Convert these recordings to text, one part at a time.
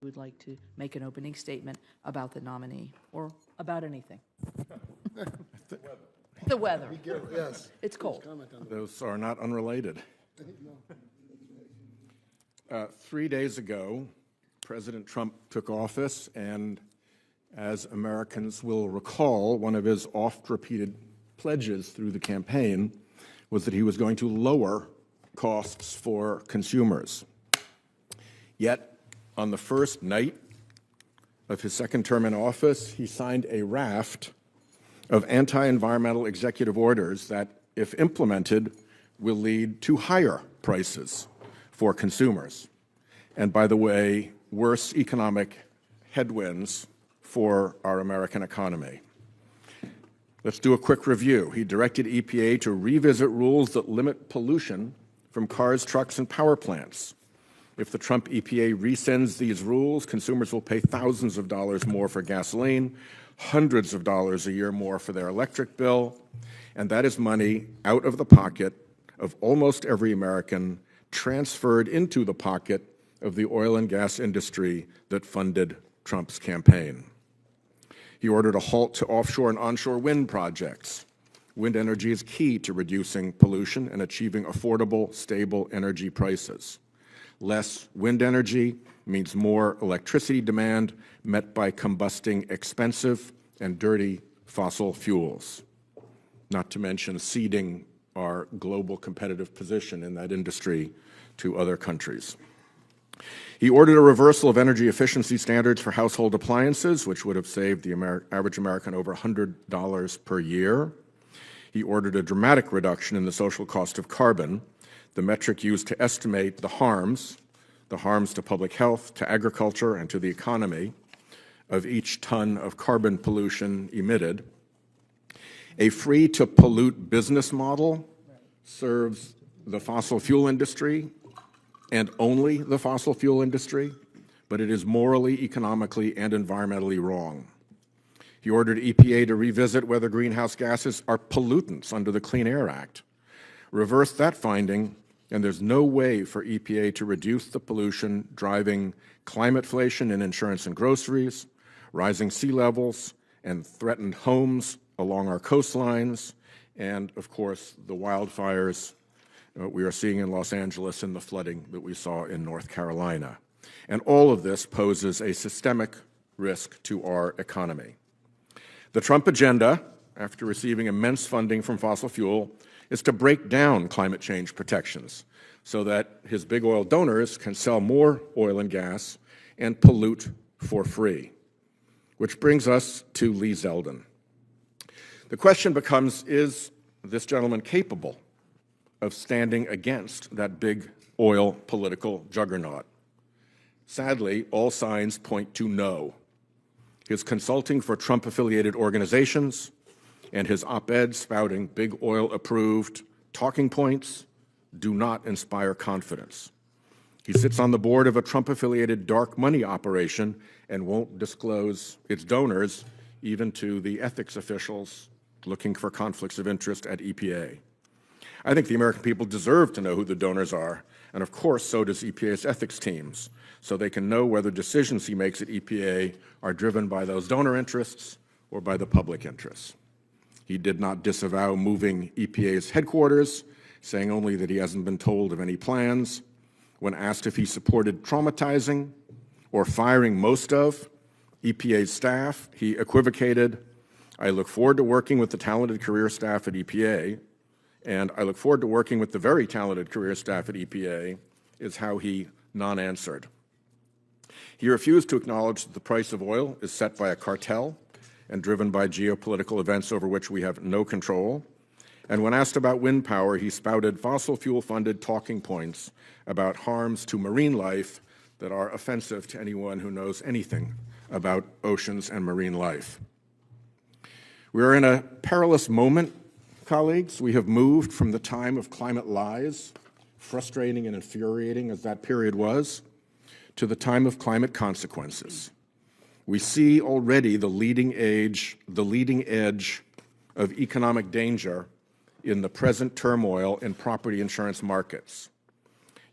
would like to make an opening statement about the nominee or about anything. The weather. Yes. It's cold. Those are not unrelated. 3 days ago, President Trump took office, and as Americans will recall, one of his oft-repeated pledges through the campaign was that he was going to lower costs for consumers. Yet, on the first night of his second term in office, he signed a raft of anti-environmental executive orders that, if implemented, will lead to higher prices for consumers. And by the way, worse economic headwinds for our American economy. Let's do a quick review. He directed EPA to revisit rules that limit pollution from cars, trucks, and power plants. If the Trump EPA rescinds these rules, consumers will pay thousands of dollars more for gasoline, hundreds of dollars a year more for their electric bill, and that is money out of the pocket of almost every American, transferred into the pocket of the oil and gas industry that funded Trump's campaign. He ordered a halt to offshore and onshore wind projects. Wind energy is key to reducing pollution and achieving affordable, stable energy prices. Less wind energy means more electricity demand met by combusting expensive and dirty fossil fuels, not to mention ceding our global competitive position in that industry to other countries. He ordered a reversal of energy efficiency standards for household appliances, which would have saved the average American over $100 per year. He ordered a dramatic reduction in the social cost of carbon, the metric used to estimate the harms to public health, to agriculture, and to the economy of each ton of carbon pollution emitted. A free-to-pollute business model serves the fossil fuel industry and only the fossil fuel industry, but it is morally, economically, and environmentally wrong. He ordered EPA to revisit whether greenhouse gases are pollutants under the Clean Air Act. Reverse that finding, and there's no way for EPA to reduce the pollution driving climateflation in insurance and groceries, rising sea levels, and threatened homes along our coastlines, and, of course, the wildfires we are seeing in Los Angeles and the flooding that we saw in North Carolina. And all of this poses a systemic risk to our economy. The Trump agenda, after receiving immense funding from fossil fuel, is to break down climate change protections so that his big oil donors can sell more oil and gas and pollute for free. Which brings us to Lee Zeldin. The question becomes, is this gentleman capable of standing against that big oil political juggernaut? Sadly, all signs point to no. His consulting for Trump-affiliated organizations and his op-ed spouting big oil-approved talking points do not inspire confidence. He sits on the board of a Trump-affiliated dark money operation and won't disclose its donors even to the ethics officials looking for conflicts of interest at EPA. I think the American people deserve to know who the donors are, and of course so does EPA's ethics teams, so they can know whether decisions he makes at EPA are driven by those donor interests or by the public interests. He did not disavow moving EPA's headquarters, saying only that he hasn't been told of any plans. When asked if he supported traumatizing or firing most of EPA's staff, he equivocated, "I look forward to working with the talented career staff at EPA, and I look forward to working with the very talented career staff at EPA," is how he non-answered. He refused to acknowledge that the price of oil is set by a cartel and driven by geopolitical events over which we have no control. And when asked about wind power, he spouted fossil fuel-funded talking points about harms to marine life that are offensive to anyone who knows anything about oceans and marine life. We are in a perilous moment, colleagues. We have moved from the time of climate lies, frustrating and infuriating as that period was, to the time of climate consequences. We see already the leading edge of economic danger in the present turmoil in property insurance markets.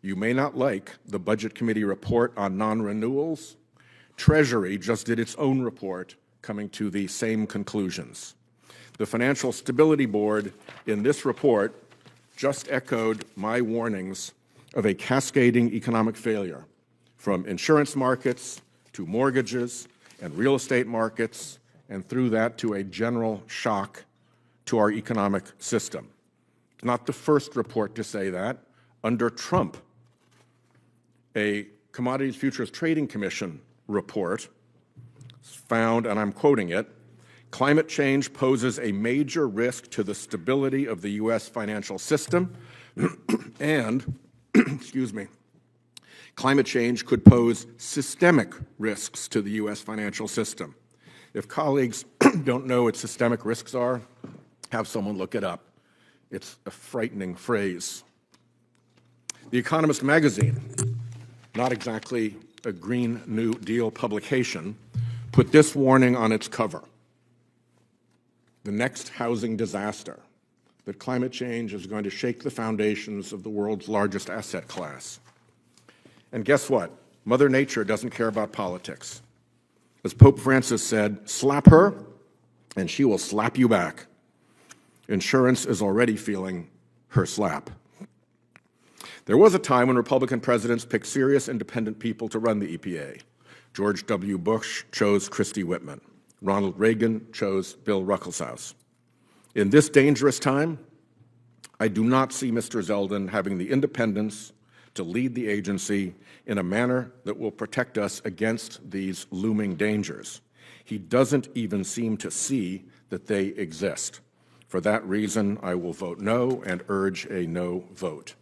You may not like the Budget Committee report on non-renewals Treasury just did its own report coming to the same conclusions. The Financial Stability Board in this report just echoed my warnings of a cascading economic failure, from insurance markets to mortgages and real estate markets, and through that to a general shock to our economic system. It's not the first report to say that. Under Trump, a Commodities Futures Trading Commission report found, and I'm quoting it, climate change poses a major risk to the stability of the U.S. financial system, and, excuse me, climate change could pose systemic risks to the U.S. financial system. If colleagues don't know what systemic risks are, have someone look it up. It's a frightening phrase. The Economist magazine, not exactly a Green New Deal publication, put this warning on its cover: the next housing disaster, that climate change is going to shake the foundations of the world's largest asset class. And guess what? Mother Nature doesn't care about politics. As Pope Francis said, slap her, and she will slap you back. Insurance is already feeling her slap. There was a time when Republican presidents picked serious, independent people to run the EPA. George W. Bush chose Christie Whitman. Ronald Reagan chose Bill Ruckelshaus. In this dangerous time, I do not see Mr. Zeldin having the independence to lead the agency in a manner that will protect us against these looming dangers. He doesn't even seem to see that they exist. For that reason, I will vote no and urge a no vote.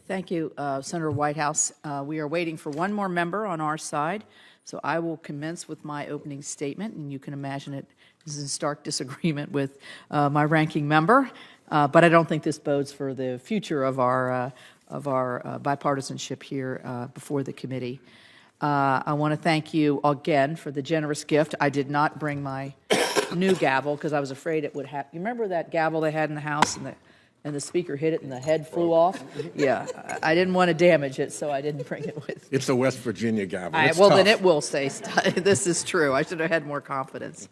Thank you, Senator Whitehouse. We are waiting for one more member on our side, so I will commence with my opening statement, and you can imagine it is in stark disagreement with my ranking member, but I don't think this bodes for the future of our bipartisanship here before the committee. I want to thank you again for the generous gift. I did not bring my new gavel because I was afraid it would happen. You remember that gavel they had in the House and the speaker hit it and the head flew off? Yeah, I didn't want to damage it, so I didn't bring it with me. It's a West Virginia gavel. Well, tough. Then it will stay. This is true. I should have had more confidence.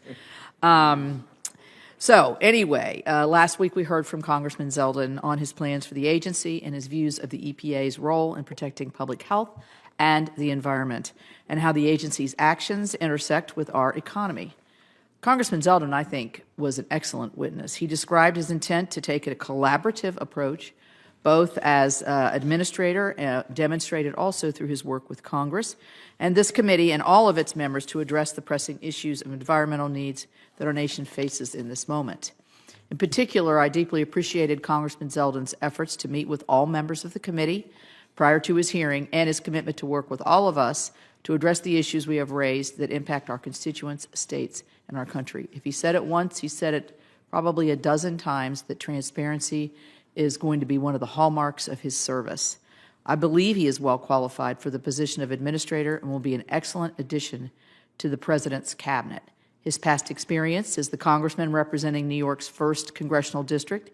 So anyway, last week we heard from Congressman Zeldin on his plans for the agency and his views of the EPA's role in protecting public health and the environment, and how the agency's actions intersect with our economy. Congressman Zeldin, I think, was an excellent witness. He described his intent to take a collaborative approach, both as administrator, demonstrated also through his work with Congress, and this committee and all of its members to address the pressing issues of environmental needs that our nation faces in this moment. In particular, I deeply appreciated Congressman Zeldin's efforts to meet with all members of the committee prior to his hearing, and his commitment to work with all of us to address the issues we have raised that impact our constituents, states, and our country. If he said it once, he said it probably a dozen times, that transparency is going to be one of the hallmarks of his service. I believe he is well qualified for the position of administrator and will be an excellent addition to the President's cabinet. His past experience as the congressman representing New York's 1st Congressional District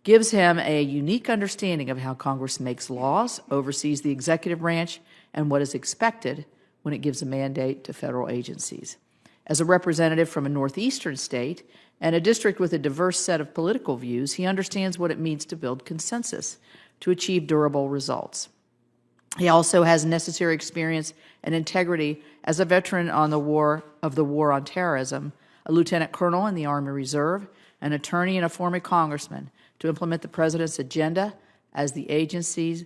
gives him a unique understanding of how Congress makes laws, oversees the executive branch, and what is expected when it gives a mandate to federal agencies. As a representative from a northeastern state and a district with a diverse set of political views, he understands what it means to build consensus to achieve durable results. He also has necessary experience and integrity as a veteran of the war on terrorism, a lieutenant colonel in the Army Reserve, an attorney and a former congressman, to implement the President's agenda at the agency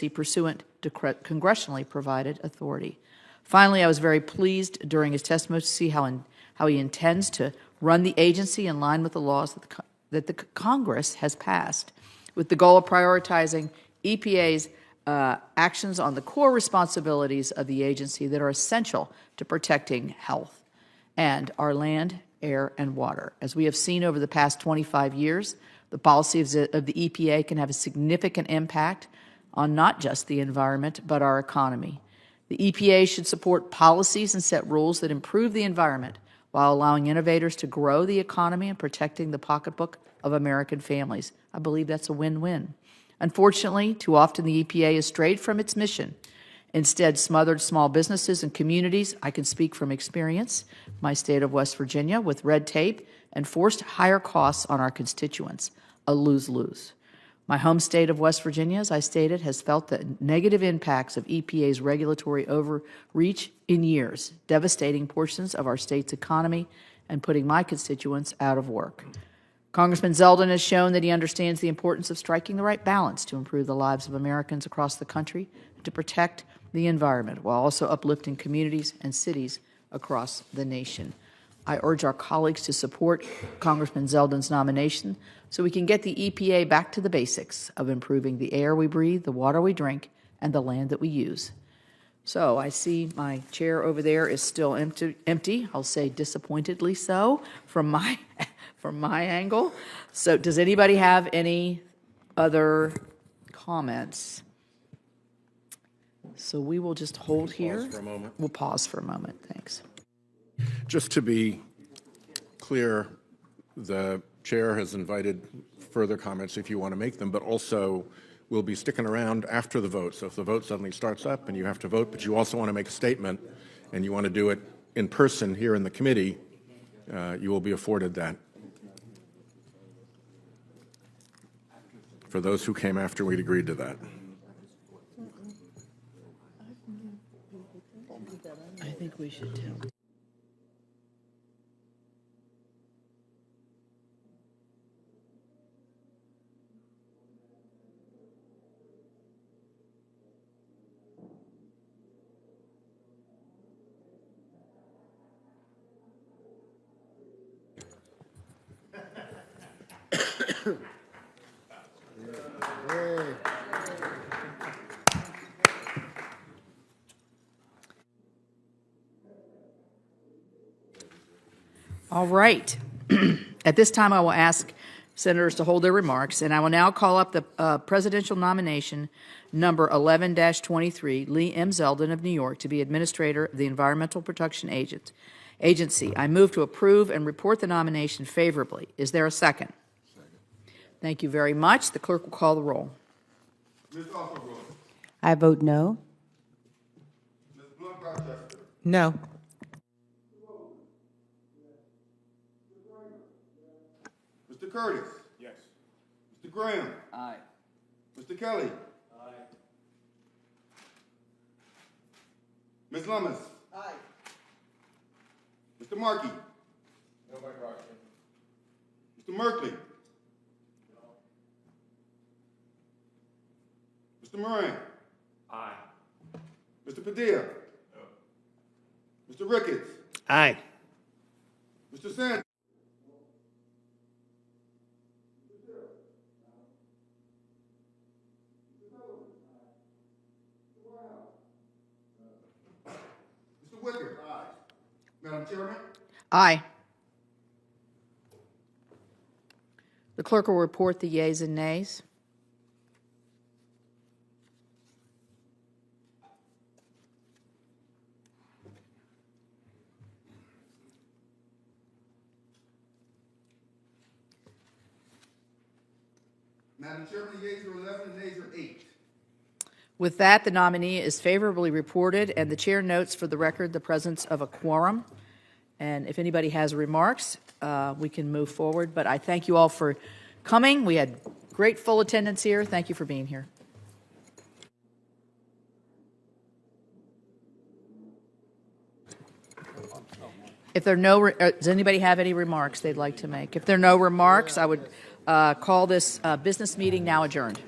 pursuant to congressionally provided authority. Finally, I was very pleased during his testimony to see how he intends to run the agency in line with the laws that the Congress has passed, with the goal of prioritizing EPA's actions on the core responsibilities of the agency that are essential to protecting health and our land, air, and water. As we have seen over the past 25 years, the policy of the EPA can have a significant impact on not just the environment, but our economy. The EPA should support policies and set rules that improve the environment while allowing innovators to grow the economy and protecting the pocketbook of American families. I believe that's a win-win. Unfortunately, too often the EPA has strayed from its mission Instead, smothered small businesses and communities, I can speak from experience, my state of West Virginia, with red tape and forced higher costs on our constituents, a lose-lose. My home state of West Virginia, as I stated, has felt the negative impacts of EPA's regulatory overreach in years, devastating portions of our state's economy and putting my constituents out of work. Congressman Zeldin has shown that he understands the importance of striking the right balance to improve the lives of Americans across the country and to protect the environment while also uplifting communities and cities across the nation. I urge our colleagues to support Congressman Zeldin's nomination so we can get the EPA back to the basics of improving the air we breathe, the water we drink, and the land that we use. So I see my chair over there is still empty. I'll say disappointedly so from my angle. So does anybody have any other comments? So we will just hold here. Pause for a moment. We'll pause for a moment. Thanks. Just to be clear, the chair has invited further comments if you want to make them, but also we'll be sticking around after the vote. So if the vote suddenly starts up and you have to vote, but you also want to make a statement and you want to do it in person here in the committee, you will be afforded that. For those who came after we'd agreed to that. I think we should tell. All right. At this time, I will ask senators to hold their remarks, and I will now call up the presidential nomination number 11-23, Lee M. Zeldin of New York, to be administrator of the Environmental Protection Agency. I move to approve and report the nomination favorably. Is there a second? Second. Thank you very much. The clerk will call the roll. Ms. Offenbrooke. I vote no. Ms. Blunt-Rochester. No. Mr. Curtis. Yes. Mr. Graham. Aye. Mr. Kelly. Aye. Ms. Lummis. Aye. Mr. Markey. No by proxy. Mr. Merkley. Mr. Moran. Aye. Mr. Padilla. No. Mr. Ricketts. Aye. Mr. Sanders. Mr. Wicker. Aye. Madam Chairman. Aye. The clerk will report the yeas and nays. Madam Chairman, the yeas are 11 and nays are 8. With that, the nominee is favorably reported, and the chair notes for the record the presence of a quorum. And if anybody has remarks, we can move forward. But I thank you all for coming. We had great full attendance here. Thank you for being here. If there are no, does anybody have any remarks they'd like to make? If there are no remarks, I would call this business meeting now adjourned.